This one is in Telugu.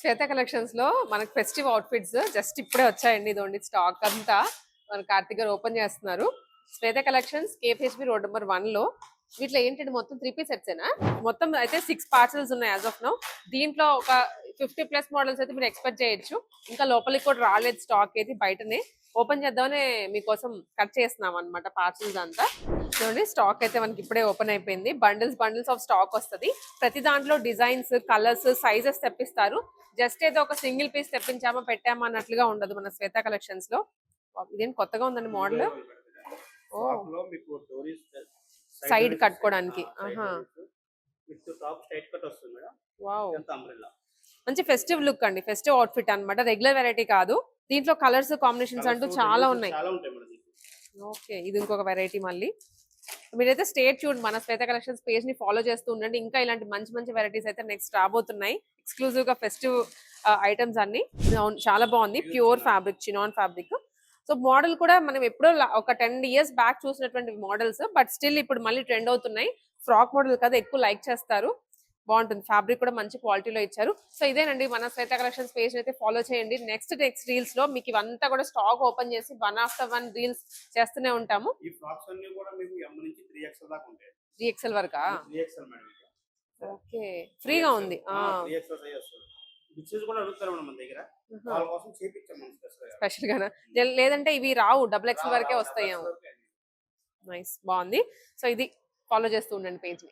శ్వేత కలెక్షన్స్ లో మనకి ఫెస్టివ్ అవుట్ఫిట్స్ జస్ట్ ఇప్పుడే వచ్చాయండి. ఇదోండి స్టాక్ అంతా మన కార్తిక్ గారు ఓపెన్ చేస్తున్నారు. శ్వేత కలెక్షన్స్ కేపీహెచ్బి రోడ్ నెంబర్ 1 లో. వీటిలో ఏంటంటే మొత్తం 3 పీస్ సెట్సేనా? మొత్తం అయితే 6 పార్సల్స్ ఉన్నాయి యాజ్ ఆఫ్ నౌ. దీంట్లో ఒక 50+ మోడల్స్ అయితే మీరు ఎక్స్పెక్ట్ చేయొచ్చు. ఇంకా లోపలికి కూడా రాలేదు స్టాక్ అయితే, బయటనే ఓపెన్ చేద్దామని మీకోసం కట్ చేస్తున్నాం అనమాట పార్సల్స్ అంతా. చూడండి స్టాక్ అయితే మనకి ఇప్పుడే ఓపెన్ అయిపోయింది. బండిల్స్ ఆఫ్ స్టాక్ వస్తుంది. ప్రతి దాంట్లో డిజైన్స్, కలర్స్, సైజెస్ తెప్పిస్తారు. జస్ట్ ఏదో ఒక సింగిల్ పీస్ తెప్పించామా పెట్టామా అన్నట్లుగా ఉండదు మన శ్వేత కలెక్షన్స్ లో. ఇదేం కొత్తగా ఉందండి మోడల్. ఓ, సైడ్ కట్టుకోవడానికి. వావ్, మంచి ఫెస్టివ్ లుక్ అండి. ఫెస్టివ్ అవుట్ఫిట్ అన్నమాట, రెగ్యులర్ వెరైటీ కాదు. దీంట్లో కలర్స్ కాంబినేషన్స్ అంటూ చాలా ఉన్నాయి. ఓకే, ఇది ఇంకొక వెరైటీ మళ్ళీ. మీరైతే స్టేట్ ట్యూన్ మన శ్వేత కలెక్షన్స్ పేజ్ ని ఫాలో చేస్తూ ఉండండి. ఇంకా ఇలాంటి మంచి మంచి వెరైటీస్ అయితే నెక్స్ట్ రాబోతున్నాయి. ఎక్స్క్లూజివ్ గా ఫెస్టివ్ ఐటమ్స్ అన్ని. చాలా బాగుంది, pure fabric, chinon fabric. So model కూడా మనం ఎప్పుడో ఒక 10 years బ్యాక్ చూసినటువంటి మోడల్స్, బట్ స్టిల్ ఇప్పుడు మళ్ళీ ట్రెండ్ అవుతున్నాయి. ఫ్రాక్ మోడల్ కదా, ఎక్కువ లైక్ చేస్తారు. బాగుంటుంది, ఫ్యాబ్రిక్ కూడా మంచి క్వాలిటీలో ఇచ్చారు. సో ఇదేనండి మన శ్వేత కలెక్షన్స్ పేజ్ అయితే ఫాలో చేయండి. నెక్స్ట్ రీల్స్ లో మీకు ఇవంతా కూడా స్టాక్ ఓపెన్ చేసి 1 after 1 రీల్స్ చేస్తూనే ఉంటాము. ఈ ఫ్రాక్స్ అన్ని కూడా మీకు M నుంచి 3XL దాకా ఉంటాయి. 3XL వరకా? 3XL madam. ఓకే, ఫ్రీగా ఉంది. 3XL సైజ్ వస్తుంది. బిచెస్ కూడా అడుగుతారు మన దగ్గర, వాళ్ళ కోసం చేపించాం మనం స్పెషల్ గానా? లేదంటే ఇవి రావు, XXL వరకే వస్తాయేమో. నైస్, బాగుంది. సో ఇది ఫాలో చేస్తూ ఉండండి పేజ్ ని.